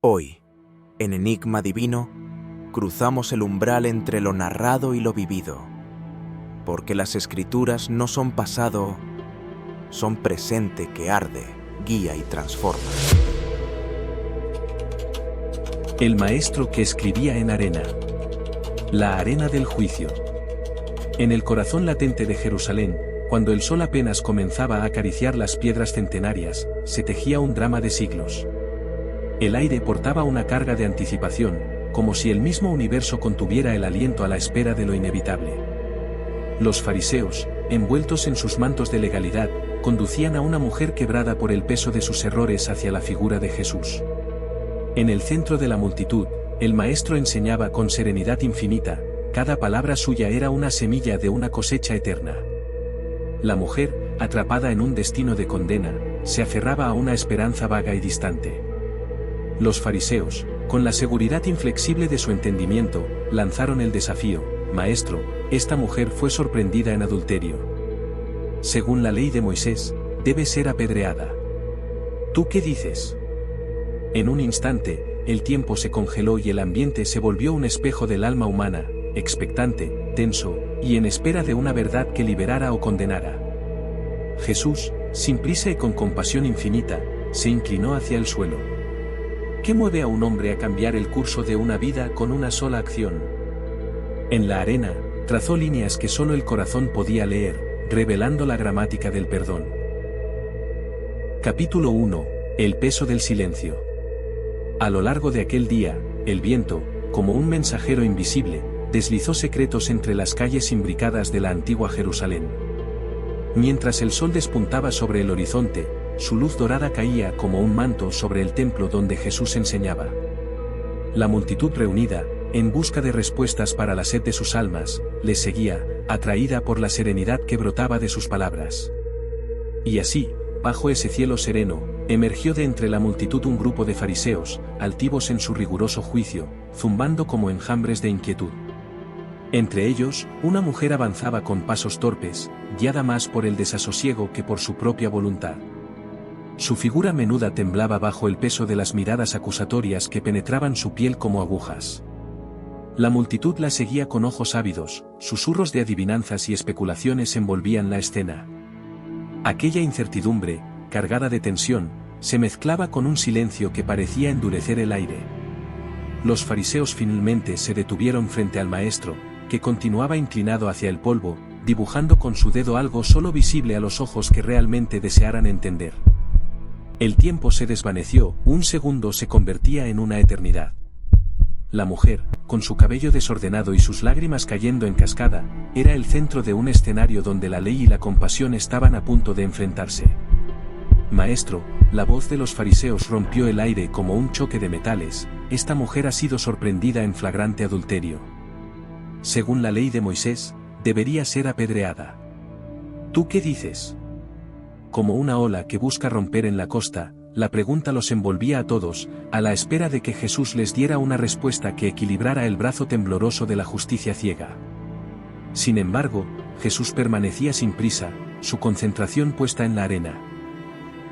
Hoy, en Enigma Divino, cruzamos el umbral entre lo narrado y lo vivido, porque las Escrituras no son pasado, son presente que arde, guía y transforma. El maestro que escribía en arena. La arena del juicio. En el corazón latente de Jerusalén, cuando el sol apenas comenzaba a acariciar las piedras centenarias, se tejía un drama de siglos. El aire portaba una carga de anticipación, como si el mismo universo contuviera el aliento a la espera de lo inevitable. Los fariseos, envueltos en sus mantos de legalidad, conducían a una mujer quebrada por el peso de sus errores hacia la figura de Jesús. En el centro de la multitud, el maestro enseñaba con serenidad infinita, cada palabra suya era una semilla de una cosecha eterna. La mujer, atrapada en un destino de condena, se aferraba a una esperanza vaga y distante. Los fariseos, con la seguridad inflexible de su entendimiento, lanzaron el desafío: Maestro, esta mujer fue sorprendida en adulterio. Según la ley de Moisés, debe ser apedreada. ¿Tú qué dices? En un instante, el tiempo se congeló y el ambiente se volvió un espejo del alma humana, expectante, tenso, y en espera de una verdad que liberara o condenara. Jesús, sin prisa y con compasión infinita, se inclinó hacia el suelo. ¿Qué mueve a un hombre a cambiar el curso de una vida con una sola acción? En la arena, trazó líneas que solo el corazón podía leer, revelando la gramática del perdón. Capítulo 1. El peso del silencio. A lo largo de aquel día, el viento, como un mensajero invisible, deslizó secretos entre las calles imbricadas de la antigua Jerusalén. Mientras el sol despuntaba sobre el horizonte, su luz dorada caía como un manto sobre el templo donde Jesús enseñaba. La multitud reunida, en busca de respuestas para la sed de sus almas, le seguía, atraída por la serenidad que brotaba de sus palabras. Y así, bajo ese cielo sereno, emergió de entre la multitud un grupo de fariseos, altivos en su riguroso juicio, zumbando como enjambres de inquietud. Entre ellos, una mujer avanzaba con pasos torpes, guiada más por el desasosiego que por su propia voluntad. Su figura menuda temblaba bajo el peso de las miradas acusatorias que penetraban su piel como agujas. La multitud la seguía con ojos ávidos, susurros de adivinanzas y especulaciones envolvían la escena. Aquella incertidumbre, cargada de tensión, se mezclaba con un silencio que parecía endurecer el aire. Los fariseos finalmente se detuvieron frente al maestro, que continuaba inclinado hacia el polvo, dibujando con su dedo algo solo visible a los ojos que realmente desearan entender. El tiempo se desvaneció, un segundo se convertía en una eternidad. La mujer, con su cabello desordenado y sus lágrimas cayendo en cascada, era el centro de un escenario donde la ley y la compasión estaban a punto de enfrentarse. Maestro, la voz de los fariseos rompió el aire como un choque de metales, esta mujer ha sido sorprendida en flagrante adulterio. Según la ley de Moisés, debería ser apedreada. ¿Tú qué dices? Como una ola que busca romper en la costa, la pregunta los envolvía a todos, a la espera de que Jesús les diera una respuesta que equilibrara el brazo tembloroso de la justicia ciega. Sin embargo, Jesús permanecía sin prisa, su concentración puesta en la arena.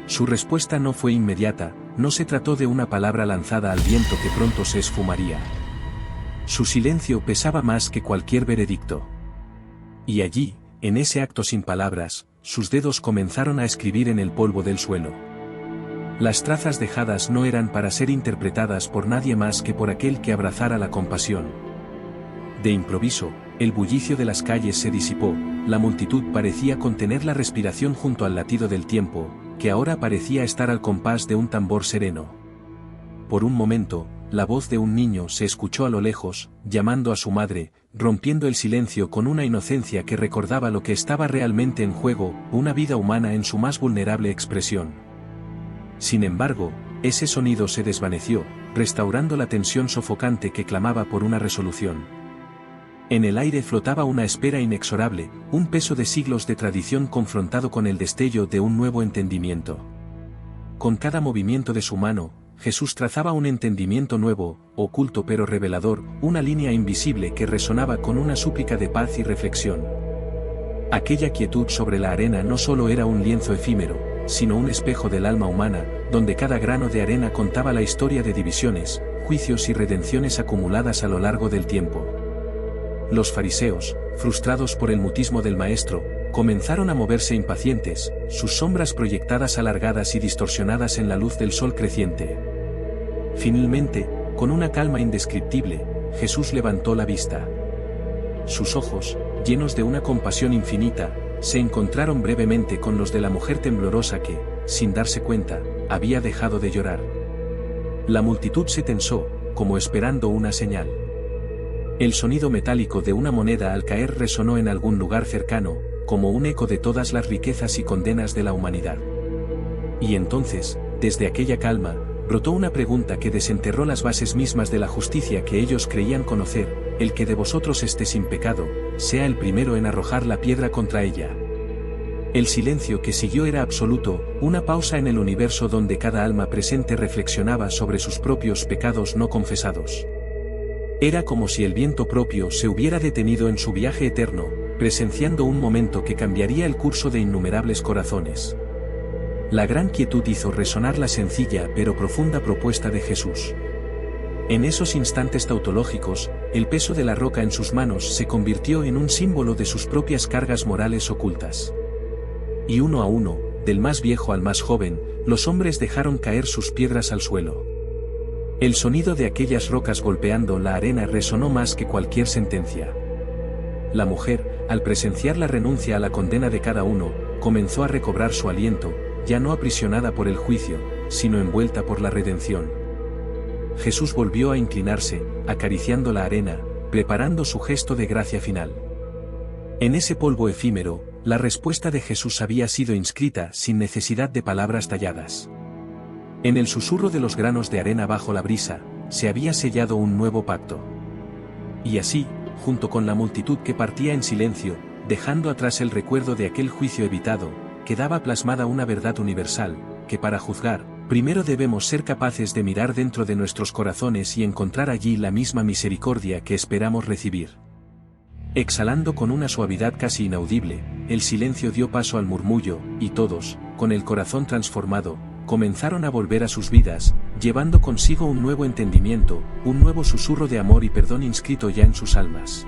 Su respuesta no fue inmediata, no se trató de una palabra lanzada al viento que pronto se esfumaría. Su silencio pesaba más que cualquier veredicto. Y allí, en ese acto sin palabras, sus dedos comenzaron a escribir en el polvo del suelo. Las trazas dejadas no eran para ser interpretadas por nadie más que por aquel que abrazara la compasión. De improviso, el bullicio de las calles se disipó, la multitud parecía contener la respiración junto al latido del tiempo, que ahora parecía estar al compás de un tambor sereno. Por un momento, la voz de un niño se escuchó a lo lejos, llamando a su madre, rompiendo el silencio con una inocencia que recordaba lo que estaba realmente en juego, una vida humana en su más vulnerable expresión. Sin embargo, ese sonido se desvaneció, restaurando la tensión sofocante que clamaba por una resolución. En el aire flotaba una espera inexorable, un peso de siglos de tradición confrontado con el destello de un nuevo entendimiento. Con cada movimiento de su mano, Jesús trazaba un entendimiento nuevo, oculto pero revelador, una línea invisible que resonaba con una súplica de paz y reflexión. Aquella quietud sobre la arena no solo era un lienzo efímero, sino un espejo del alma humana, donde cada grano de arena contaba la historia de divisiones, juicios y redenciones acumuladas a lo largo del tiempo. Los fariseos, frustrados por el mutismo del maestro, comenzaron a moverse impacientes, sus sombras proyectadas alargadas y distorsionadas en la luz del sol creciente. Finalmente, con una calma indescriptible, Jesús levantó la vista. Sus ojos, llenos de una compasión infinita, se encontraron brevemente con los de la mujer temblorosa que, sin darse cuenta, había dejado de llorar. La multitud se tensó, como esperando una señal. El sonido metálico de una moneda al caer resonó en algún lugar cercano, como un eco de todas las riquezas y condenas de la humanidad. Y entonces, desde aquella calma, brotó una pregunta que desenterró las bases mismas de la justicia que ellos creían conocer: el que de vosotros esté sin pecado, sea el primero en arrojar la piedra contra ella. El silencio que siguió era absoluto, una pausa en el universo donde cada alma presente reflexionaba sobre sus propios pecados no confesados. Era como si el viento propio se hubiera detenido en su viaje eterno, presenciando un momento que cambiaría el curso de innumerables corazones. La gran quietud hizo resonar la sencilla pero profunda propuesta de Jesús. En esos instantes tautológicos, el peso de la roca en sus manos se convirtió en un símbolo de sus propias cargas morales ocultas. Y uno a uno, del más viejo al más joven, los hombres dejaron caer sus piedras al suelo. El sonido de aquellas rocas golpeando la arena resonó más que cualquier sentencia. La mujer, al presenciar la renuncia a la condena de cada uno, comenzó a recobrar su aliento, ya no aprisionada por el juicio, sino envuelta por la redención. Jesús volvió a inclinarse, acariciando la arena, preparando su gesto de gracia final. En ese polvo efímero, la respuesta de Jesús había sido inscrita sin necesidad de palabras talladas. En el susurro de los granos de arena bajo la brisa, se había sellado un nuevo pacto. Y así, junto con la multitud que partía en silencio, dejando atrás el recuerdo de aquel juicio evitado, quedaba plasmada una verdad universal, que para juzgar, primero debemos ser capaces de mirar dentro de nuestros corazones y encontrar allí la misma misericordia que esperamos recibir. Exhalando con una suavidad casi inaudible, el silencio dio paso al murmullo, y todos, con el corazón transformado, comenzaron a volver a sus vidas, llevando consigo un nuevo entendimiento, un nuevo susurro de amor y perdón inscrito ya en sus almas.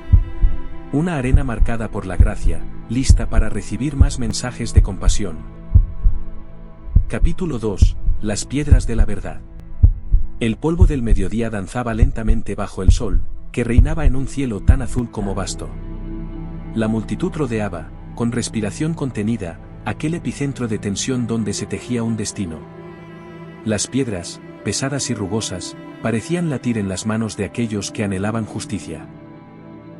Una arena marcada por la gracia, lista para recibir más mensajes de compasión. Capítulo 2. Las piedras de la verdad. El polvo del mediodía danzaba lentamente bajo el sol, que reinaba en un cielo tan azul como vasto. La multitud rodeaba, con respiración contenida, aquel epicentro de tensión donde se tejía un destino. Las piedras, pesadas y rugosas, parecían latir en las manos de aquellos que anhelaban justicia.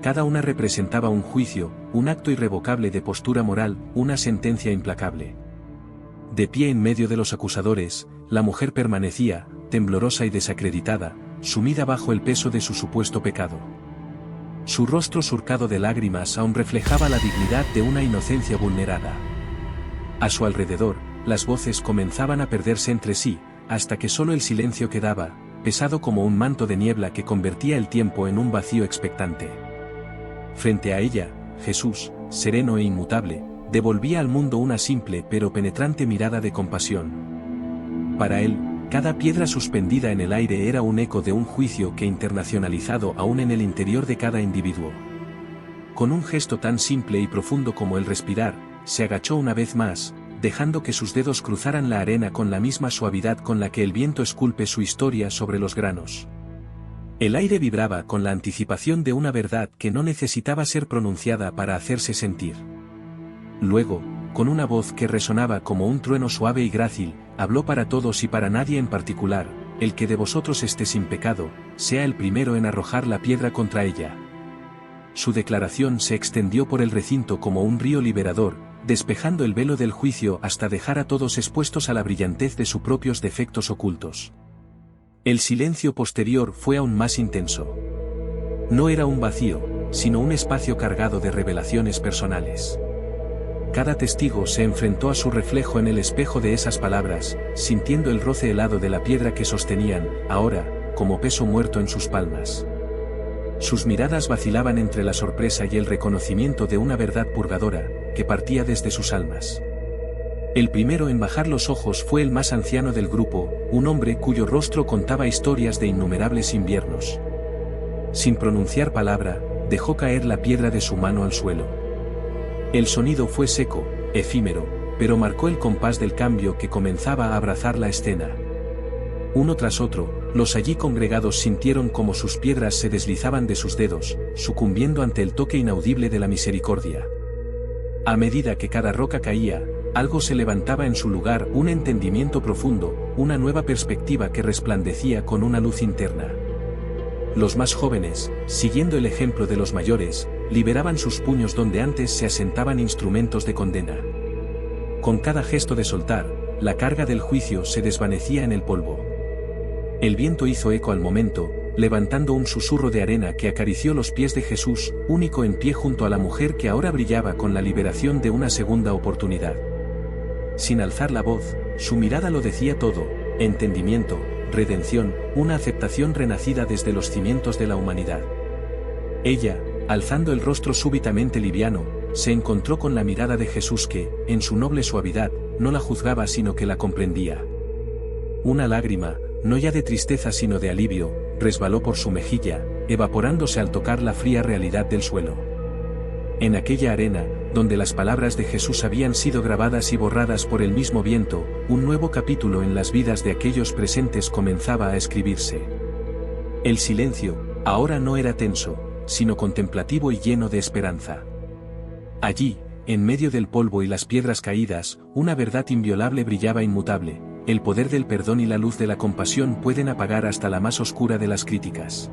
Cada una representaba un juicio, un acto irrevocable de postura moral, una sentencia implacable. De pie en medio de los acusadores, la mujer permanecía, temblorosa y desacreditada, sumida bajo el peso de su supuesto pecado. Su rostro surcado de lágrimas aún reflejaba la dignidad de una inocencia vulnerada. A su alrededor, las voces comenzaban a perderse entre sí, hasta que solo el silencio quedaba, pesado como un manto de niebla que convertía el tiempo en un vacío expectante. Frente a ella, Jesús, sereno e inmutable, devolvía al mundo una simple pero penetrante mirada de compasión. Para él, cada piedra suspendida en el aire era un eco de un juicio que internacionalizado aún en el interior de cada individuo. Con un gesto tan simple y profundo como el respirar, se agachó una vez más, dejando que sus dedos cruzaran la arena con la misma suavidad con la que el viento esculpe su historia sobre los granos. El aire vibraba con la anticipación de una verdad que no necesitaba ser pronunciada para hacerse sentir. Luego, con una voz que resonaba como un trueno suave y grácil, habló para todos y para nadie en particular: el que de vosotros esté sin pecado, sea el primero en arrojar la piedra contra ella. Su declaración se extendió por el recinto como un río liberador, despejando el velo del juicio hasta dejar a todos expuestos a la brillantez de sus propios defectos ocultos. El silencio posterior fue aún más intenso. No era un vacío, sino un espacio cargado de revelaciones personales. Cada testigo se enfrentó a su reflejo en el espejo de esas palabras, sintiendo el roce helado de la piedra que sostenían, ahora, como peso muerto en sus palmas. Sus miradas vacilaban entre la sorpresa y el reconocimiento de una verdad purgadora, que partía desde sus almas. El primero en bajar los ojos fue el más anciano del grupo, un hombre cuyo rostro contaba historias de innumerables inviernos. Sin pronunciar palabra, dejó caer la piedra de su mano al suelo. El sonido fue seco, efímero, pero marcó el compás del cambio que comenzaba a abrazar la escena. Uno tras otro, los allí congregados sintieron como sus piedras se deslizaban de sus dedos, sucumbiendo ante el toque inaudible de la misericordia. A medida que cada roca caía, algo se levantaba en su lugar, un entendimiento profundo, una nueva perspectiva que resplandecía con una luz interna. Los más jóvenes, siguiendo el ejemplo de los mayores, liberaban sus puños donde antes se asentaban instrumentos de condena. Con cada gesto de soltar, la carga del juicio se desvanecía en el polvo. El viento hizo eco al momento, levantando un susurro de arena que acarició los pies de Jesús, único en pie junto a la mujer que ahora brillaba con la liberación de una segunda oportunidad. Sin alzar la voz, su mirada lo decía todo: entendimiento, redención, una aceptación renacida desde los cimientos de la humanidad. Ella, alzando el rostro súbitamente liviano, se encontró con la mirada de Jesús que, en su noble suavidad, no la juzgaba sino que la comprendía. Una lágrima, no ya de tristeza sino de alivio, resbaló por su mejilla, evaporándose al tocar la fría realidad del suelo. En aquella arena, donde las palabras de Jesús habían sido grabadas y borradas por el mismo viento, un nuevo capítulo en las vidas de aquellos presentes comenzaba a escribirse. El silencio, ahora no era tenso, sino contemplativo y lleno de esperanza. Allí, en medio del polvo y las piedras caídas, una verdad inviolable brillaba inmutable: el poder del perdón y la luz de la compasión pueden apagar hasta la más oscura de las críticas.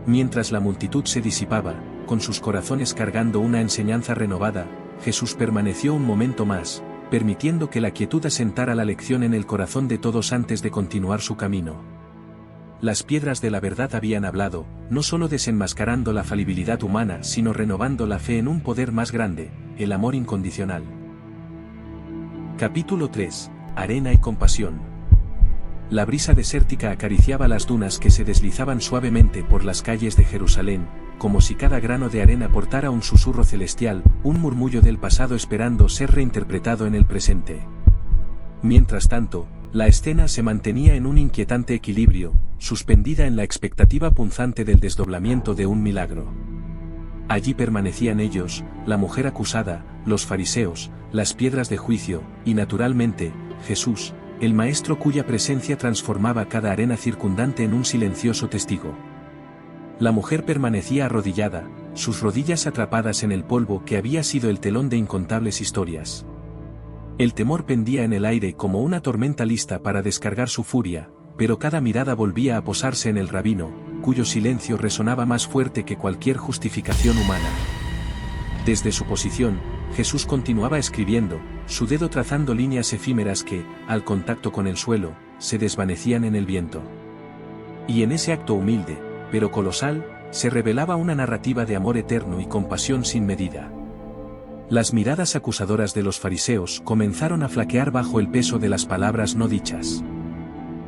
Mientras la multitud se disipaba, con sus corazones cargando una enseñanza renovada, Jesús permaneció un momento más, permitiendo que la quietud asentara la lección en el corazón de todos antes de continuar su camino. Las piedras de la verdad habían hablado, no solo desenmascarando la falibilidad humana sino renovando la fe en un poder más grande, el amor incondicional. Capítulo 3. Arena y compasión. La brisa desértica acariciaba las dunas que se deslizaban suavemente por las calles de Jerusalén, como si cada grano de arena portara un susurro celestial, un murmullo del pasado esperando ser reinterpretado en el presente. Mientras tanto, la escena se mantenía en un inquietante equilibrio, suspendida en la expectativa punzante del desdoblamiento de un milagro. Allí permanecían ellos, la mujer acusada, los fariseos, las piedras de juicio, y naturalmente, Jesús, el Maestro cuya presencia transformaba cada arena circundante en un silencioso testigo. La mujer permanecía arrodillada, sus rodillas atrapadas en el polvo que había sido el telón de incontables historias. El temor pendía en el aire como una tormenta lista para descargar su furia, pero cada mirada volvía a posarse en el rabino, cuyo silencio resonaba más fuerte que cualquier justificación humana. Desde su posición, Jesús continuaba escribiendo, su dedo trazando líneas efímeras que, al contacto con el suelo, se desvanecían en el viento. Y en ese acto humilde, pero colosal, se revelaba una narrativa de amor eterno y compasión sin medida. Las miradas acusadoras de los fariseos comenzaron a flaquear bajo el peso de las palabras no dichas.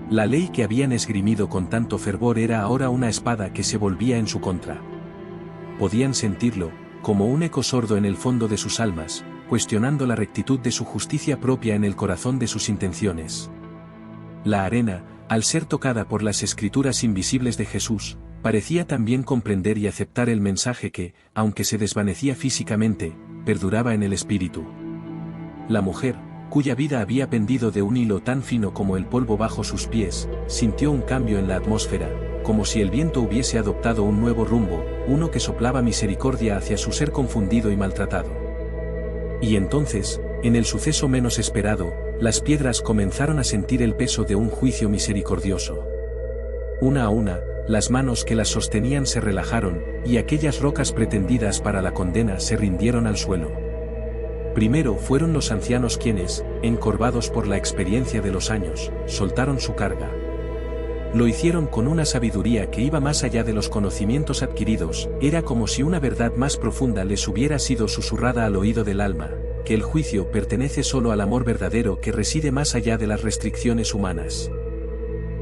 La ley que habían esgrimido con tanto fervor era ahora una espada que se volvía en su contra. Podían sentirlo, como un eco sordo en el fondo de sus almas, cuestionando la rectitud de su justicia propia en el corazón de sus intenciones. La arena, al ser tocada por las escrituras invisibles de Jesús, parecía también comprender y aceptar el mensaje que, aunque se desvanecía físicamente, perduraba en el espíritu. La mujer, cuya vida había pendido de un hilo tan fino como el polvo bajo sus pies, sintió un cambio en la atmósfera, como si el viento hubiese adoptado un nuevo rumbo, uno que soplaba misericordia hacia su ser confundido y maltratado. Y entonces, en el suceso menos esperado, las piedras comenzaron a sentir el peso de un juicio misericordioso. Una a una, las manos que las sostenían se relajaron, y aquellas rocas pretendidas para la condena se rindieron al suelo. Primero fueron los ancianos quienes, encorvados por la experiencia de los años, soltaron su carga. Lo hicieron con una sabiduría que iba más allá de los conocimientos adquiridos, era como si una verdad más profunda les hubiera sido susurrada al oído del alma, que el juicio pertenece solo al amor verdadero que reside más allá de las restricciones humanas.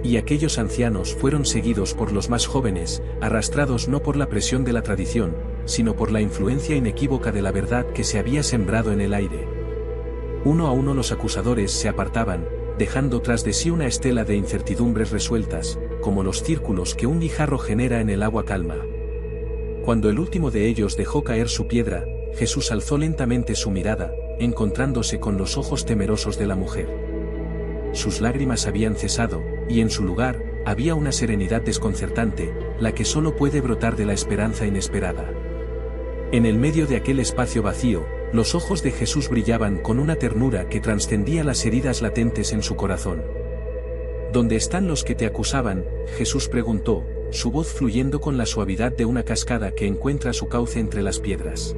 Y aquellos ancianos fueron seguidos por los más jóvenes, arrastrados no por la presión de la tradición, sino por la influencia inequívoca de la verdad que se había sembrado en el aire. Uno a uno los acusadores se apartaban, dejando tras de sí una estela de incertidumbres resueltas, como los círculos que un guijarro genera en el agua calma. Cuando el último de ellos dejó caer su piedra, Jesús alzó lentamente su mirada, encontrándose con los ojos temerosos de la mujer. Sus lágrimas habían cesado, y en su lugar, había una serenidad desconcertante, la que solo puede brotar de la esperanza inesperada. En el medio de aquel espacio vacío, los ojos de Jesús brillaban con una ternura que trascendía las heridas latentes en su corazón. ¿Dónde están los que te acusaban?, Jesús preguntó, su voz fluyendo con la suavidad de una cascada que encuentra su cauce entre las piedras.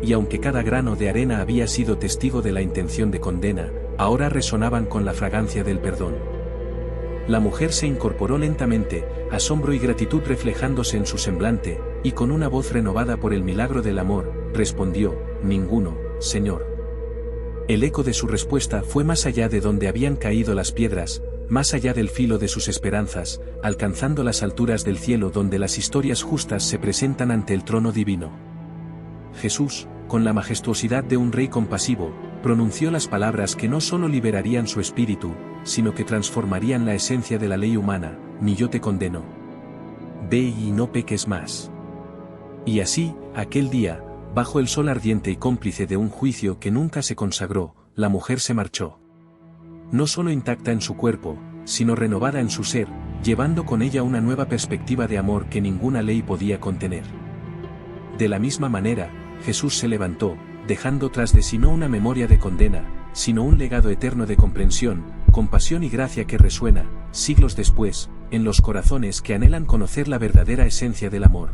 Y aunque cada grano de arena había sido testigo de la intención de condena, ahora resonaban con la fragancia del perdón. La mujer se incorporó lentamente, asombro y gratitud reflejándose en su semblante, y con una voz renovada por el milagro del amor, respondió, «Ninguno, Señor». El eco de su respuesta fue más allá de donde habían caído las piedras, más allá del filo de sus esperanzas, alcanzando las alturas del cielo donde las historias justas se presentan ante el trono divino. Jesús, con la majestuosidad de un rey compasivo, pronunció las palabras que no solo liberarían su espíritu, sino que transformarían la esencia de la ley humana, «Ni yo te condeno. Ve y no peques más». Y así, aquel día, bajo el sol ardiente y cómplice de un juicio que nunca se consagró, la mujer se marchó. No solo intacta en su cuerpo, sino renovada en su ser, llevando con ella una nueva perspectiva de amor que ninguna ley podía contener. De la misma manera, Jesús se levantó, dejando tras de sí no una memoria de condena, sino un legado eterno de comprensión, compasión y gracia que resuena, siglos después, en los corazones que anhelan conocer la verdadera esencia del amor.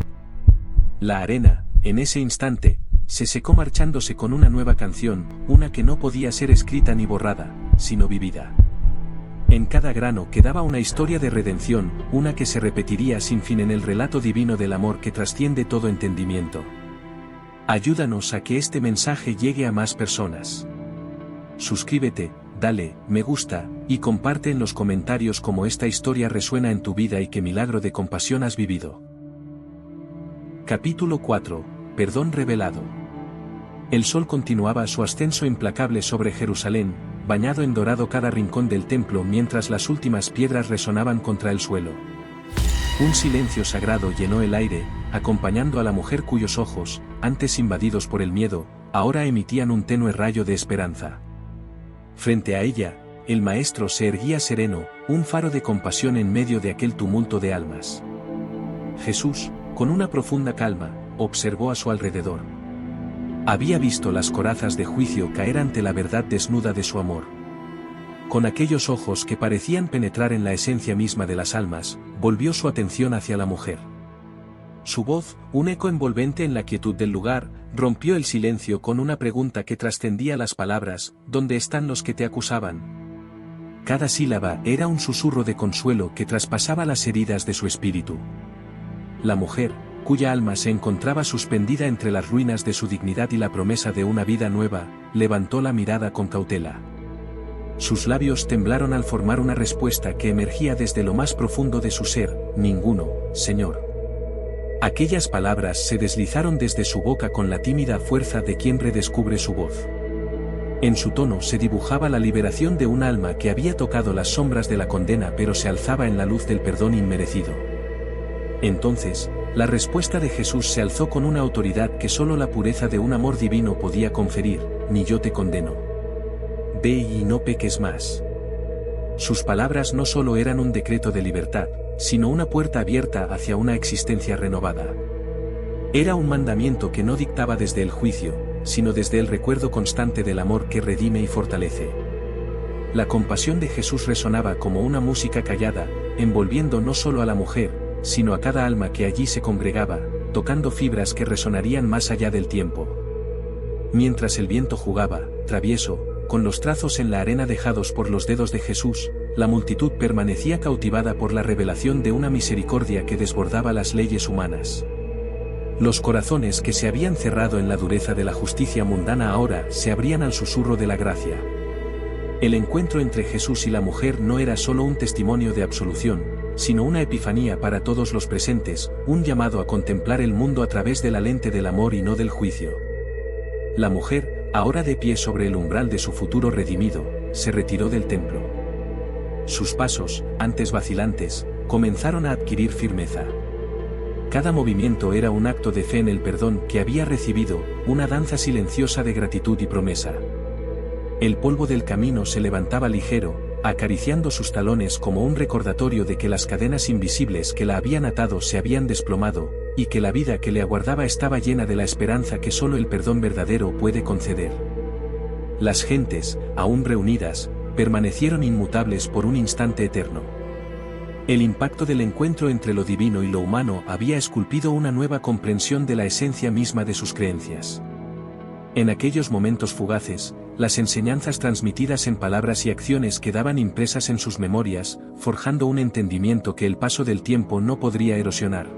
La arena, en ese instante, se secó marchándose con una nueva canción, una que no podía ser escrita ni borrada, sino vivida. En cada grano quedaba una historia de redención, una que se repetiría sin fin en el relato divino del amor que trasciende todo entendimiento. Ayúdanos a que este mensaje llegue a más personas. Suscríbete, dale, me gusta, y comparte en los comentarios cómo esta historia resuena en tu vida y qué milagro de compasión has vivido. Capítulo 4. Perdón revelado. El sol continuaba su ascenso implacable sobre Jerusalén, bañado en dorado cada rincón del templo mientras las últimas piedras resonaban contra el suelo. Un silencio sagrado llenó el aire, acompañando a la mujer cuyos ojos, antes invadidos por el miedo, ahora emitían un tenue rayo de esperanza. Frente a ella, el maestro se erguía sereno, un faro de compasión en medio de aquel tumulto de almas. Jesús, con una profunda calma, observó a su alrededor. Había visto las corazas de juicio caer ante la verdad desnuda de su amor. Con aquellos ojos que parecían penetrar en la esencia misma de las almas, volvió su atención hacia la mujer. Su voz, un eco envolvente en la quietud del lugar, rompió el silencio con una pregunta que trascendía las palabras, ¿dónde están los que te acusaban? Cada sílaba era un susurro de consuelo que traspasaba las heridas de su espíritu. La mujer, cuya alma se encontraba suspendida entre las ruinas de su dignidad y la promesa de una vida nueva, levantó la mirada con cautela. Sus labios temblaron al formar una respuesta que emergía desde lo más profundo de su ser, «Ninguno, Señor». Aquellas palabras se deslizaron desde su boca con la tímida fuerza de quien redescubre su voz. En su tono se dibujaba la liberación de un alma que había tocado las sombras de la condena pero se alzaba en la luz del perdón inmerecido. Entonces, la respuesta de Jesús se alzó con una autoridad que solo la pureza de un amor divino podía conferir, «Ni yo te condeno. Ve y no peques más». Sus palabras no solo eran un decreto de libertad, sino una puerta abierta hacia una existencia renovada. Era un mandamiento que no dictaba desde el juicio, sino desde el recuerdo constante del amor que redime y fortalece. La compasión de Jesús resonaba como una música callada, envolviendo no solo a la mujer, sino a cada alma que allí se congregaba, tocando fibras que resonarían más allá del tiempo. Mientras el viento jugaba, travieso, con los trazos en la arena dejados por los dedos de Jesús, la multitud permanecía cautivada por la revelación de una misericordia que desbordaba las leyes humanas. Los corazones que se habían cerrado en la dureza de la justicia mundana ahora se abrían al susurro de la gracia. El encuentro entre Jesús y la mujer no era solo un testimonio de absolución, sino una epifanía para todos los presentes, un llamado a contemplar el mundo a través de la lente del amor y no del juicio. La mujer, ahora de pie sobre el umbral de su futuro redimido, se retiró del templo. Sus pasos, antes vacilantes, comenzaron a adquirir firmeza. Cada movimiento era un acto de fe en el perdón que había recibido, una danza silenciosa de gratitud y promesa. El polvo del camino se levantaba ligero, acariciando sus talones como un recordatorio de que las cadenas invisibles que la habían atado se habían desplomado, y que la vida que le aguardaba estaba llena de la esperanza que solo el perdón verdadero puede conceder. Las gentes, aún reunidas, permanecieron inmutables por un instante eterno. El impacto del encuentro entre lo divino y lo humano había esculpido una nueva comprensión de la esencia misma de sus creencias. En aquellos momentos fugaces, las enseñanzas transmitidas en palabras y acciones quedaban impresas en sus memorias, forjando un entendimiento que el paso del tiempo no podría erosionar.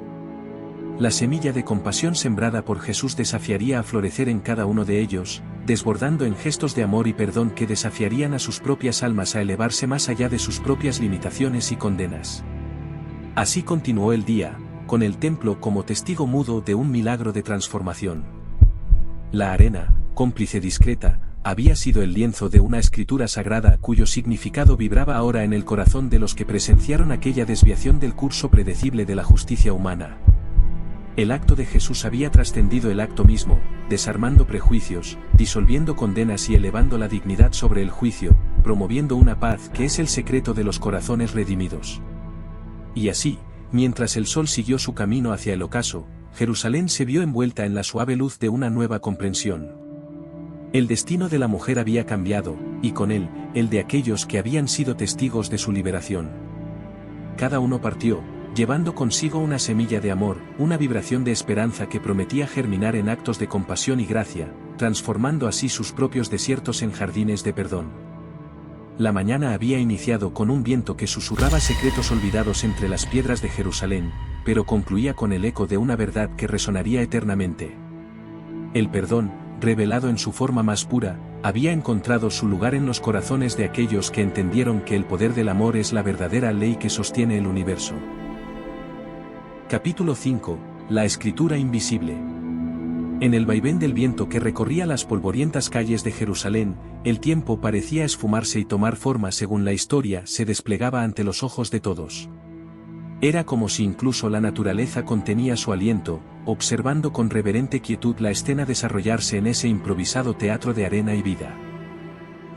La semilla de compasión sembrada por Jesús desafiaría a florecer en cada uno de ellos, desbordando en gestos de amor y perdón que desafiarían a sus propias almas a elevarse más allá de sus propias limitaciones y condenas. Así continuó el día, con el templo como testigo mudo de un milagro de transformación. La arena, cómplice discreta, había sido el lienzo de una escritura sagrada cuyo significado vibraba ahora en el corazón de los que presenciaron aquella desviación del curso predecible de la justicia humana. El acto de Jesús había trascendido el acto mismo, desarmando prejuicios, disolviendo condenas y elevando la dignidad sobre el juicio, promoviendo una paz que es el secreto de los corazones redimidos. Y así, mientras el sol siguió su camino hacia el ocaso, Jerusalén se vio envuelta en la suave luz de una nueva comprensión. El destino de la mujer había cambiado, y con él, el de aquellos que habían sido testigos de su liberación. Cada uno partió, llevando consigo una semilla de amor, una vibración de esperanza que prometía germinar en actos de compasión y gracia, transformando así sus propios desiertos en jardines de perdón. La mañana había iniciado con un viento que susurraba secretos olvidados entre las piedras de Jerusalén, pero concluía con el eco de una verdad que resonaría eternamente. El perdón, revelado en su forma más pura, había encontrado su lugar en los corazones de aquellos que entendieron que el poder del amor es la verdadera ley que sostiene el universo. Capítulo 5. La escritura invisible. En el vaivén del viento que recorría las polvorientas calles de Jerusalén, el tiempo parecía esfumarse y tomar forma según la historia se desplegaba ante los ojos de todos. Era como si incluso la naturaleza contenía su aliento, observando con reverente quietud la escena desarrollarse en ese improvisado teatro de arena y vida.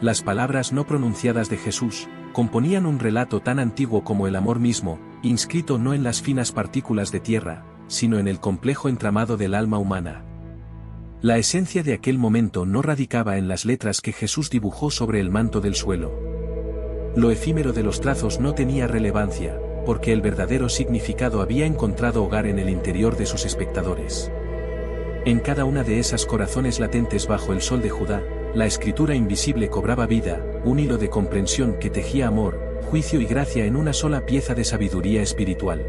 Las palabras no pronunciadas de Jesús componían un relato tan antiguo como el amor mismo, inscrito no en las finas partículas de tierra, sino en el complejo entramado del alma humana. La esencia de aquel momento no radicaba en las letras que Jesús dibujó sobre el manto del suelo. Lo efímero de los trazos no tenía relevancia, porque el verdadero significado había encontrado hogar en el interior de sus espectadores. En cada una de esas corazones latentes bajo el sol de Judá, la escritura invisible cobraba vida, un hilo de comprensión que tejía amor, juicio y gracia en una sola pieza de sabiduría espiritual.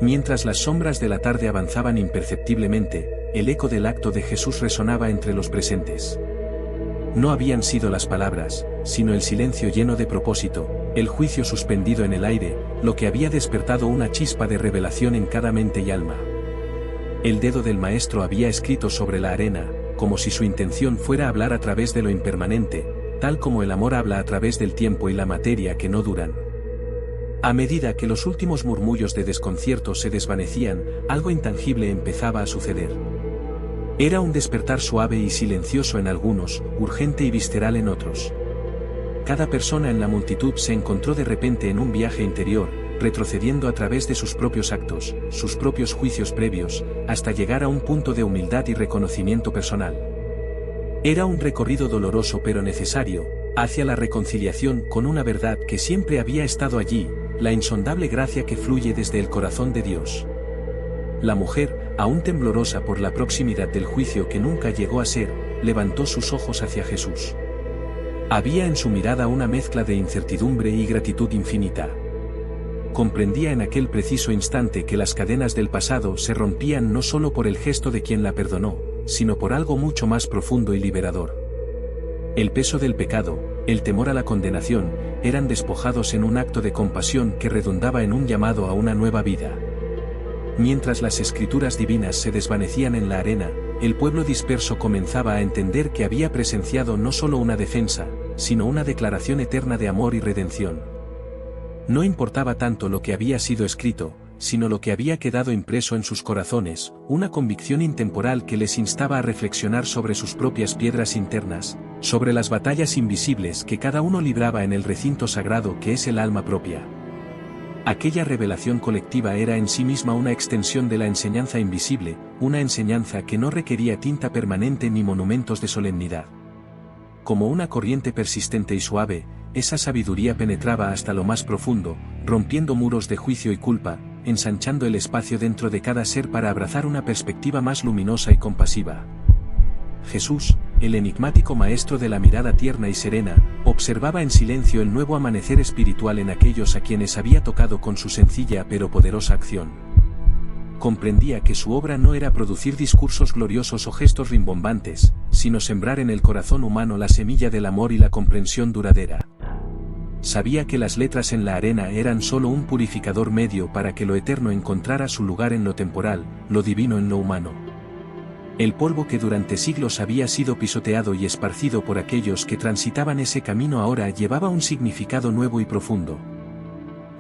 Mientras las sombras de la tarde avanzaban imperceptiblemente, el eco del acto de Jesús resonaba entre los presentes. No habían sido las palabras, sino el silencio lleno de propósito, el juicio suspendido en el aire, lo que había despertado una chispa de revelación en cada mente y alma. El dedo del maestro había escrito sobre la arena, como si su intención fuera hablar a través de lo impermanente, tal como el amor habla a través del tiempo y la materia que no duran. A medida que los últimos murmullos de desconcierto se desvanecían, algo intangible empezaba a suceder. Era un despertar suave y silencioso en algunos, urgente y visceral en otros. Cada persona en la multitud se encontró de repente en un viaje interior, retrocediendo a través de sus propios actos, sus propios juicios previos, hasta llegar a un punto de humildad y reconocimiento personal. Era un recorrido doloroso pero necesario, hacia la reconciliación con una verdad que siempre había estado allí, la insondable gracia que fluye desde el corazón de Dios. La mujer, aún temblorosa por la proximidad del juicio que nunca llegó a ser, levantó sus ojos hacia Jesús. Había en su mirada una mezcla de incertidumbre y gratitud infinita. Comprendía en aquel preciso instante que las cadenas del pasado se rompían no solo por el gesto de quien la perdonó, sino por algo mucho más profundo y liberador. El peso del pecado, el temor a la condenación, eran despojados en un acto de compasión que redundaba en un llamado a una nueva vida. Mientras las escrituras divinas se desvanecían en la arena, el pueblo disperso comenzaba a entender que había presenciado no solo una defensa, sino una declaración eterna de amor y redención. No importaba tanto lo que había sido escrito, sino lo que había quedado impreso en sus corazones, una convicción intemporal que les instaba a reflexionar sobre sus propias piedras internas, sobre las batallas invisibles que cada uno libraba en el recinto sagrado que es el alma propia. Aquella revelación colectiva era en sí misma una extensión de la enseñanza invisible, una enseñanza que no requería tinta permanente ni monumentos de solemnidad. Como una corriente persistente y suave, esa sabiduría penetraba hasta lo más profundo, rompiendo muros de juicio y culpa, ensanchando el espacio dentro de cada ser para abrazar una perspectiva más luminosa y compasiva. Jesús, el enigmático maestro de la mirada tierna y serena, observaba en silencio el nuevo amanecer espiritual en aquellos a quienes había tocado con su sencilla pero poderosa acción. Comprendía que su obra no era producir discursos gloriosos o gestos rimbombantes, sino sembrar en el corazón humano la semilla del amor y la comprensión duradera. Sabía que las letras en la arena eran solo un purificador medio para que lo eterno encontrara su lugar en lo temporal, lo divino en lo humano. El polvo que durante siglos había sido pisoteado y esparcido por aquellos que transitaban ese camino ahora llevaba un significado nuevo y profundo.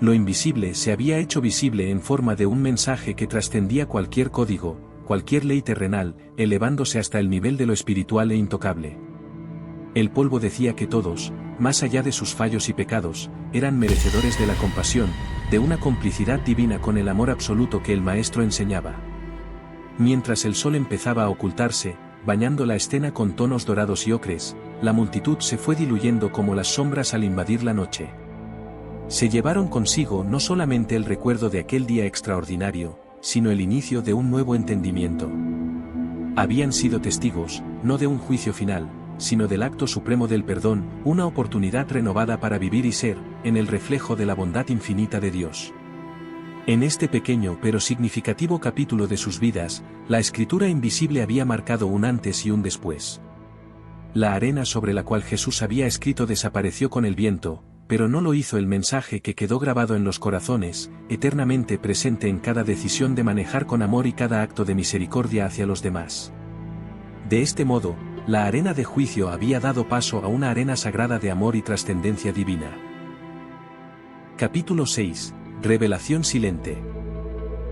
Lo invisible se había hecho visible en forma de un mensaje que trascendía cualquier código, cualquier ley terrenal, elevándose hasta el nivel de lo espiritual e intocable. El polvo decía que todos, más allá de sus fallos y pecados, eran merecedores de la compasión, de una complicidad divina con el amor absoluto que el Maestro enseñaba. Mientras el sol empezaba a ocultarse, bañando la escena con tonos dorados y ocres, la multitud se fue diluyendo como las sombras al invadir la noche. Se llevaron consigo no solamente el recuerdo de aquel día extraordinario, sino el inicio de un nuevo entendimiento. Habían sido testigos, no de un juicio final, sino del acto supremo del perdón, una oportunidad renovada para vivir y ser, en el reflejo de la bondad infinita de Dios. En este pequeño pero significativo capítulo de sus vidas, la escritura invisible había marcado un antes y un después. La arena sobre la cual Jesús había escrito desapareció con el viento, pero no lo hizo el mensaje que quedó grabado en los corazones, eternamente presente en cada decisión de manejar con amor y cada acto de misericordia hacia los demás. De este modo, la arena de juicio había dado paso a una arena sagrada de amor y trascendencia divina. Capítulo 6. Revelación silente.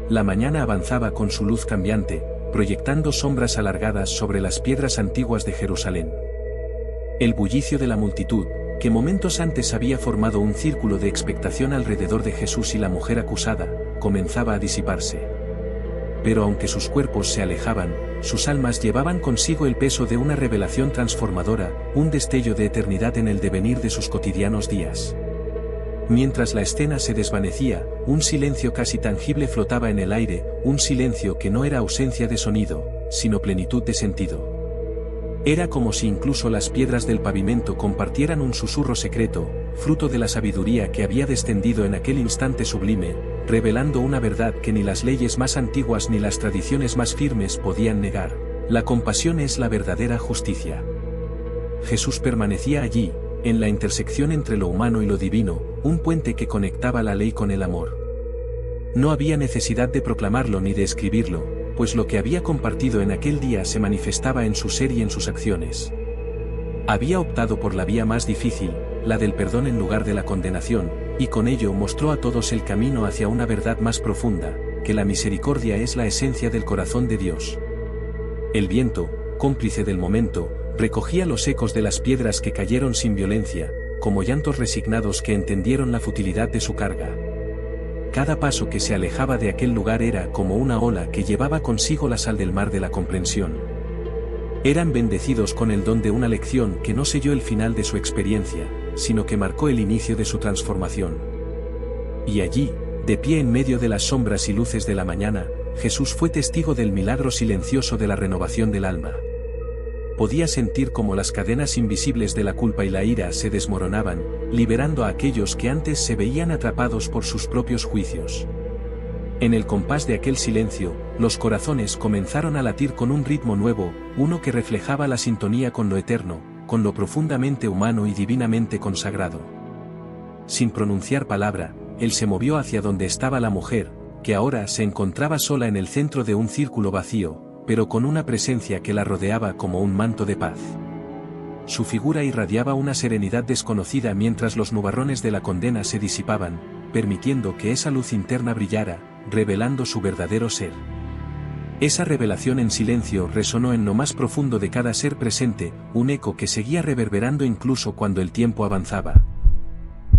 La mañana avanzaba con su luz cambiante, proyectando sombras alargadas sobre las piedras antiguas de Jerusalén. El bullicio de la multitud, que momentos antes había formado un círculo de expectación alrededor de Jesús y la mujer acusada, comenzaba a disiparse. Pero aunque sus cuerpos se alejaban, sus almas llevaban consigo el peso de una revelación transformadora, un destello de eternidad en el devenir de sus cotidianos días. Mientras la escena se desvanecía, un silencio casi tangible flotaba en el aire, un silencio que no era ausencia de sonido, sino plenitud de sentido. Era como si incluso las piedras del pavimento compartieran un susurro secreto, fruto de la sabiduría que había descendido en aquel instante sublime, revelando una verdad que ni las leyes más antiguas ni las tradiciones más firmes podían negar: la compasión es la verdadera justicia. Jesús permanecía allí, en la intersección entre lo humano y lo divino, un puente que conectaba la ley con el amor. No había necesidad de proclamarlo ni de escribirlo, pues lo que había compartido en aquel día se manifestaba en su ser y en sus acciones. Había optado por la vía más difícil, la del perdón en lugar de la condenación, y con ello mostró a todos el camino hacia una verdad más profunda, que la misericordia es la esencia del corazón de Dios. El viento, cómplice del momento, recogía los ecos de las piedras que cayeron sin violencia, como llantos resignados que entendieron la futilidad de su carga. Cada paso que se alejaba de aquel lugar era como una ola que llevaba consigo la sal del mar de la comprensión. Eran bendecidos con el don de una lección que no selló el final de su experiencia, sino que marcó el inicio de su transformación. Y allí, de pie en medio de las sombras y luces de la mañana, Jesús fue testigo del milagro silencioso de la renovación del alma. Podía sentir cómo las cadenas invisibles de la culpa y la ira se desmoronaban, liberando a aquellos que antes se veían atrapados por sus propios juicios. En el compás de aquel silencio, los corazones comenzaron a latir con un ritmo nuevo, uno que reflejaba la sintonía con lo eterno, con lo profundamente humano y divinamente consagrado. Sin pronunciar palabra, él se movió hacia donde estaba la mujer, que ahora se encontraba sola en el centro de un círculo vacío, pero con una presencia que la rodeaba como un manto de paz. Su figura irradiaba una serenidad desconocida mientras los nubarrones de la condena se disipaban, permitiendo que esa luz interna brillara, revelando su verdadero ser. Esa revelación en silencio resonó en lo más profundo de cada ser presente, un eco que seguía reverberando incluso cuando el tiempo avanzaba.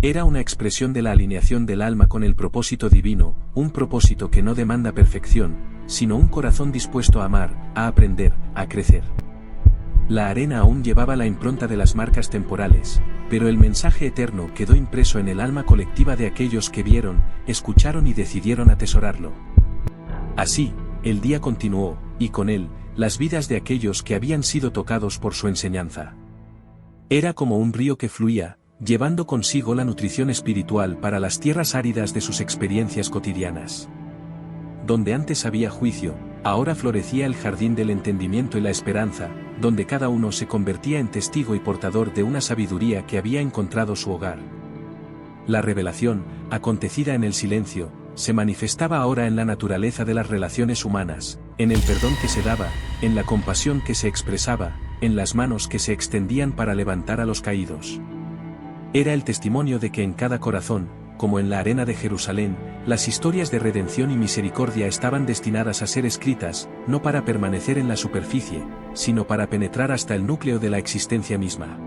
Era una expresión de la alineación del alma con el propósito divino, un propósito que no demanda perfección, sino un corazón dispuesto a amar, a aprender, a crecer. La arena aún llevaba la impronta de las marcas temporales, pero el mensaje eterno quedó impreso en el alma colectiva de aquellos que vieron, escucharon y decidieron atesorarlo. Así, el día continuó, y con él, las vidas de aquellos que habían sido tocados por su enseñanza. Era como un río que fluía, llevando consigo la nutrición espiritual para las tierras áridas de sus experiencias cotidianas. Donde antes había juicio, ahora florecía el jardín del entendimiento y la esperanza, donde cada uno se convertía en testigo y portador de una sabiduría que había encontrado su hogar. La revelación, acontecida en el silencio, se manifestaba ahora en la naturaleza de las relaciones humanas, en el perdón que se daba, en la compasión que se expresaba, en las manos que se extendían para levantar a los caídos. Era el testimonio de que en cada corazón, como en la arena de Jerusalén, las historias de redención y misericordia estaban destinadas a ser escritas, no para permanecer en la superficie, sino para penetrar hasta el núcleo de la existencia misma.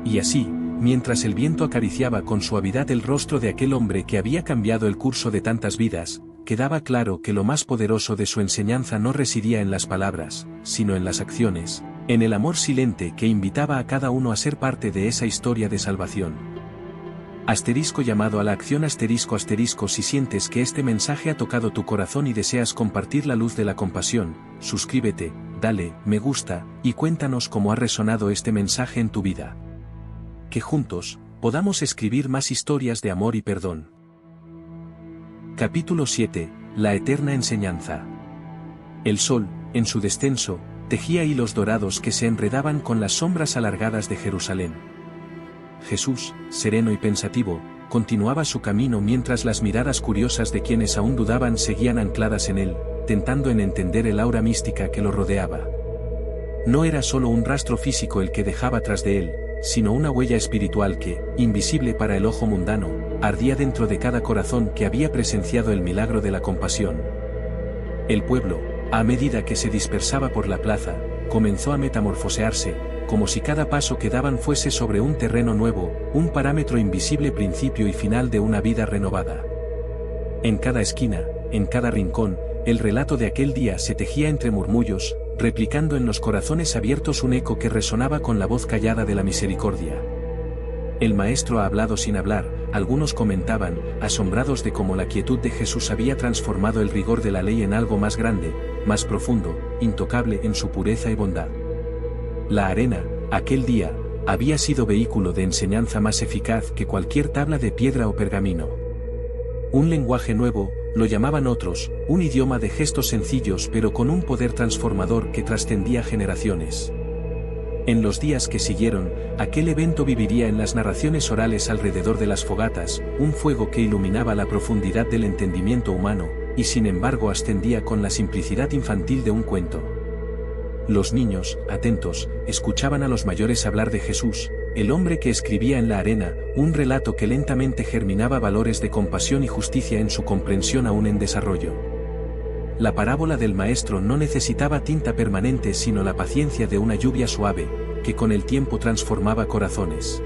Y así, mientras el viento acariciaba con suavidad el rostro de aquel hombre que había cambiado el curso de tantas vidas, quedaba claro que lo más poderoso de su enseñanza no residía en las palabras, sino en las acciones, en el amor silente que invitaba a cada uno a ser parte de esa historia de salvación. Llamado a la acción si sientes que este mensaje ha tocado tu corazón y deseas compartir la luz de la compasión, suscríbete, dale, me gusta, y cuéntanos cómo ha resonado este mensaje en tu vida. Que juntos, podamos escribir más historias de amor y perdón. Capítulo 7, La eterna enseñanza. El sol, en su descenso, tejía hilos dorados que se enredaban con las sombras alargadas de Jerusalén. Jesús, sereno y pensativo, continuaba su camino mientras las miradas curiosas de quienes aún dudaban seguían ancladas en él, tentando en entender el aura mística que lo rodeaba. No era solo un rastro físico el que dejaba tras de él, sino una huella espiritual que, invisible para el ojo mundano, ardía dentro de cada corazón que había presenciado el milagro de la compasión. El pueblo, a medida que se dispersaba por la plaza, comenzó a metamorfosearse, como si cada paso que daban fuese sobre un terreno nuevo, un parámetro invisible principio y final de una vida renovada. En cada esquina, en cada rincón, el relato de aquel día se tejía entre murmullos, replicando en los corazones abiertos un eco que resonaba con la voz callada de la misericordia. El maestro ha hablado sin hablar, algunos comentaban, asombrados de cómo la quietud de Jesús había transformado el rigor de la ley en algo más grande, más profundo, intocable en su pureza y bondad. La arena, aquel día, había sido vehículo de enseñanza más eficaz que cualquier tabla de piedra o pergamino. Un lenguaje nuevo, lo llamaban otros, un idioma de gestos sencillos pero con un poder transformador que trascendía generaciones. En los días que siguieron, aquel evento viviría en las narraciones orales alrededor de las fogatas, un fuego que iluminaba la profundidad del entendimiento humano, y sin embargo ascendía con la simplicidad infantil de un cuento. Los niños, atentos, escuchaban a los mayores hablar de Jesús, el hombre que escribía en la arena, un relato que lentamente germinaba valores de compasión y justicia en su comprensión aún en desarrollo. La parábola del maestro no necesitaba tinta permanente sino la paciencia de una lluvia suave, que con el tiempo transformaba corazones.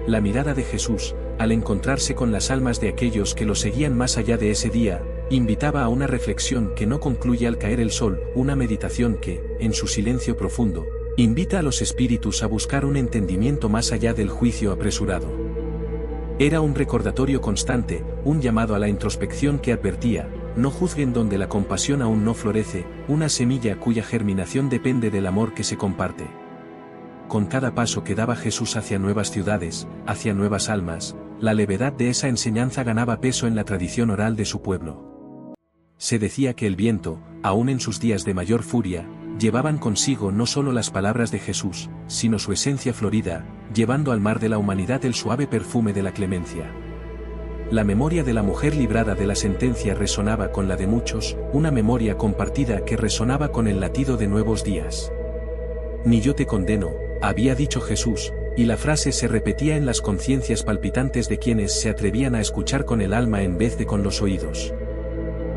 La mirada de Jesús, al encontrarse con las almas de aquellos que lo seguían más allá de ese día, invitaba a una reflexión que no concluye al caer el sol, una meditación que, en su silencio profundo, invita a los espíritus a buscar un entendimiento más allá del juicio apresurado. Era un recordatorio constante, un llamado a la introspección que advertía, no juzguen donde la compasión aún no florece, una semilla cuya germinación depende del amor que se comparte. Con cada paso que daba Jesús hacia nuevas ciudades, hacia nuevas almas, la levedad de esa enseñanza ganaba peso en la tradición oral de su pueblo. Se decía que el viento, aún en sus días de mayor furia, llevaban consigo no solo las palabras de Jesús, sino su esencia florida, llevando al mar de la humanidad el suave perfume de la clemencia. la memoria de la mujer librada de la sentencia resonaba con la de muchos, una memoria compartida que resonaba con el latido de nuevos días. Ni yo te condeno, había dicho Jesús, y la frase se repetía en las conciencias palpitantes de quienes se atrevían a escuchar con el alma en vez de con los oídos.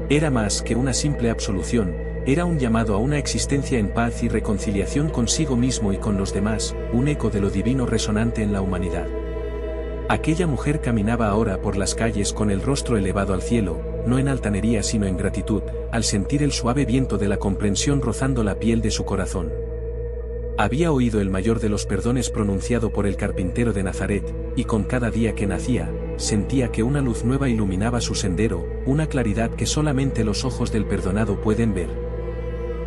Era más que una simple absolución, era un llamado a una existencia en paz y reconciliación consigo mismo y con los demás, un eco de lo divino resonante en la humanidad. Aquella mujer caminaba ahora por las calles con el rostro elevado al cielo, no en altanería sino en gratitud, al sentir el suave viento de la comprensión rozando la piel de su corazón. Había oído el mayor de los perdones pronunciado por el carpintero de Nazaret, y con cada día que nacía, sentía que una luz nueva iluminaba su sendero, una claridad que solamente los ojos del perdonado pueden ver.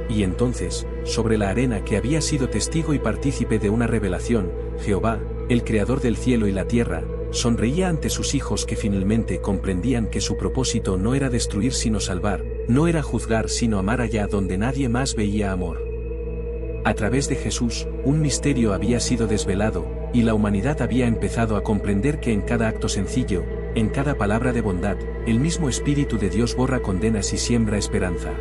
Y entonces, sobre la arena que había sido testigo y partícipe de una revelación, Jehová, el creador del cielo y la tierra, sonreía ante sus hijos que finalmente comprendían que su propósito no era destruir sino salvar, no era juzgar sino amar allá donde nadie más veía amor. A través de Jesús, un misterio había sido desvelado, y la humanidad había empezado a comprender que en cada acto sencillo, en cada palabra de bondad, el mismo Espíritu de Dios borra condenas y siembra esperanza.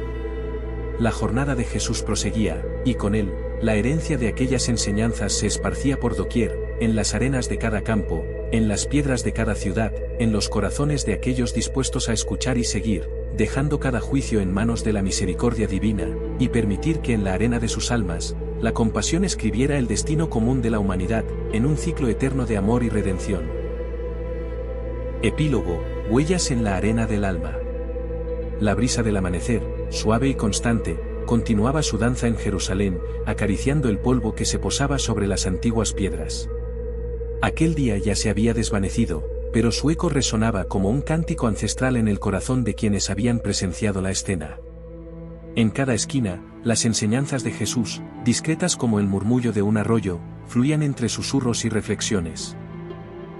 La jornada de Jesús proseguía, y con él, la herencia de aquellas enseñanzas se esparcía por doquier, en las arenas de cada campo, en las piedras de cada ciudad, en los corazones de aquellos dispuestos a escuchar y seguir, dejando cada juicio en manos de la misericordia divina, y permitir que en la arena de sus almas, la compasión escribiera el destino común de la humanidad, en un ciclo eterno de amor y redención. Epílogo, huellas en la arena del alma. La brisa del amanecer, suave y constante, continuaba su danza en Jerusalén, acariciando el polvo que se posaba sobre las antiguas piedras. Aquel día ya se había desvanecido, pero su eco resonaba como un cántico ancestral en el corazón de quienes habían presenciado la escena. En cada esquina, las enseñanzas de Jesús, discretas como el murmullo de un arroyo, fluían entre susurros y reflexiones.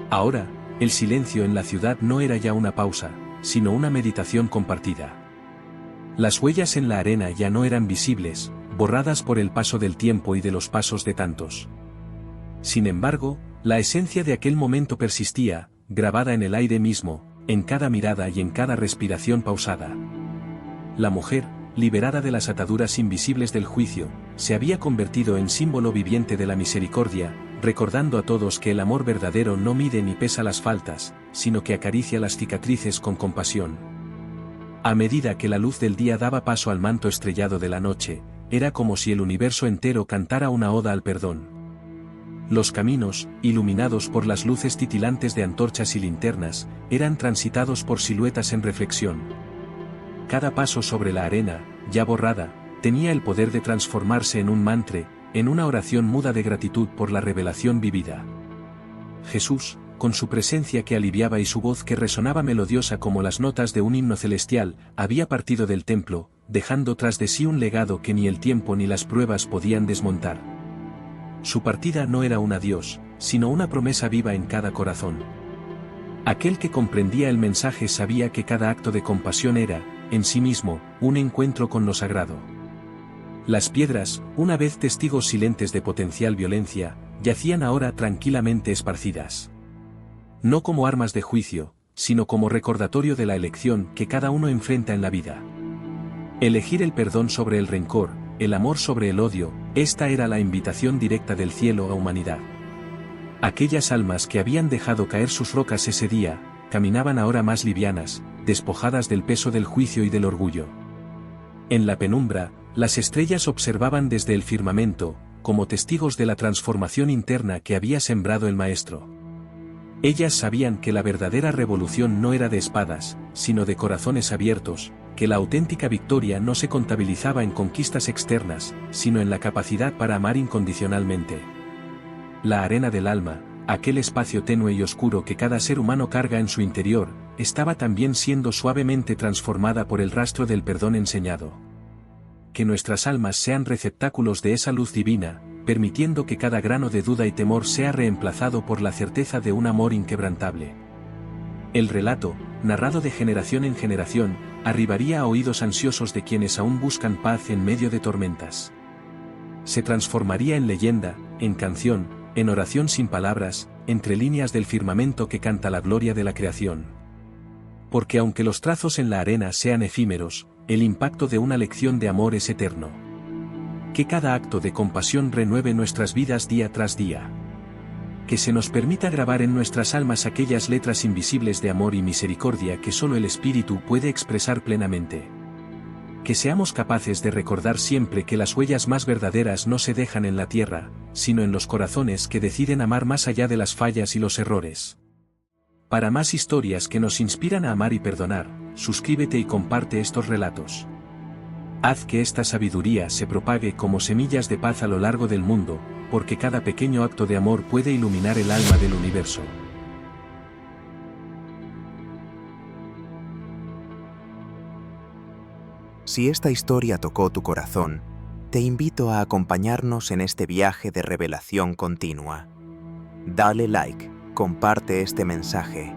Ahora, el silencio en la ciudad no era ya una pausa, sino una meditación compartida. Las huellas en la arena ya no eran visibles, borradas por el paso del tiempo y de los pasos de tantos. Sin embargo, la esencia de aquel momento persistía, grabada en el aire mismo, en cada mirada y en cada respiración pausada. La mujer, liberada de las ataduras invisibles del juicio, se había convertido en símbolo viviente de la misericordia, recordando a todos que el amor verdadero no mide ni pesa las faltas, sino que acaricia las cicatrices con compasión. A medida que la luz del día daba paso al manto estrellado de la noche, era como si el universo entero cantara una oda al perdón. Los caminos, iluminados por las luces titilantes de antorchas y linternas, eran transitados por siluetas en reflexión. Cada paso sobre la arena, ya borrada, tenía el poder de transformarse en un mantra, en una oración muda de gratitud por la revelación vivida. Jesús, con su presencia que aliviaba y su voz que resonaba melodiosa como las notas de un himno celestial, había partido del templo, dejando tras de sí un legado que ni el tiempo ni las pruebas podían desmontar. Su partida no era un adiós, sino una promesa viva en cada corazón. Aquel que comprendía el mensaje sabía que cada acto de compasión era, en sí mismo, un encuentro con lo sagrado. Las piedras, una vez testigos silentes de potencial violencia, yacían ahora tranquilamente esparcidas. No como armas de juicio, sino como recordatorio de la elección que cada uno enfrenta en la vida. Elegir el perdón sobre el rencor, el amor sobre el odio, esta era la invitación directa del cielo a humanidad. Aquellas almas que habían dejado caer sus rocas ese día, caminaban ahora más livianas, despojadas del peso del juicio y del orgullo. En la penumbra, las estrellas observaban desde el firmamento, como testigos de la transformación interna que había sembrado el Maestro. Ellas sabían que la verdadera revolución no era de espadas, sino de corazones abiertos, que la auténtica victoria no se contabilizaba en conquistas externas, sino en la capacidad para amar incondicionalmente. La arena del alma, aquel espacio tenue y oscuro que cada ser humano carga en su interior, estaba también siendo suavemente transformada por el rastro del perdón enseñado. Que nuestras almas sean receptáculos de esa luz divina, permitiendo que cada grano de duda y temor sea reemplazado por la certeza de un amor inquebrantable. El relato, narrado de generación en generación, arribaría a oídos ansiosos de quienes aún buscan paz en medio de tormentas. Se transformaría en leyenda, en canción, en oración sin palabras, entre líneas del firmamento que canta la gloria de la creación. Porque aunque los trazos en la arena sean efímeros, el impacto de una lección de amor es eterno. Que cada acto de compasión renueve nuestras vidas día tras día. Que se nos permita grabar en nuestras almas aquellas letras invisibles de amor y misericordia que solo el Espíritu puede expresar plenamente. Que seamos capaces de recordar siempre que las huellas más verdaderas no se dejan en la tierra, sino en los corazones que deciden amar más allá de las fallas y los errores. Para más historias que nos inspiran a amar y perdonar, suscríbete y comparte estos relatos. Haz que esta sabiduría se propague como semillas de paz a lo largo del mundo, porque cada pequeño acto de amor puede iluminar el alma del universo. Si esta historia tocó tu corazón, te invito a acompañarnos en este viaje de revelación continua. Dale like, comparte este mensaje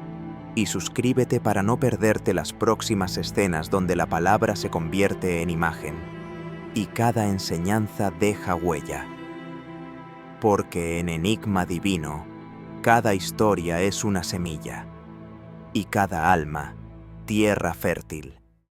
y suscríbete para no perderte las próximas escenas donde la palabra se convierte en imagen y cada enseñanza deja huella. Porque en Enigma Divino, cada historia es una semilla y cada alma, tierra fértil.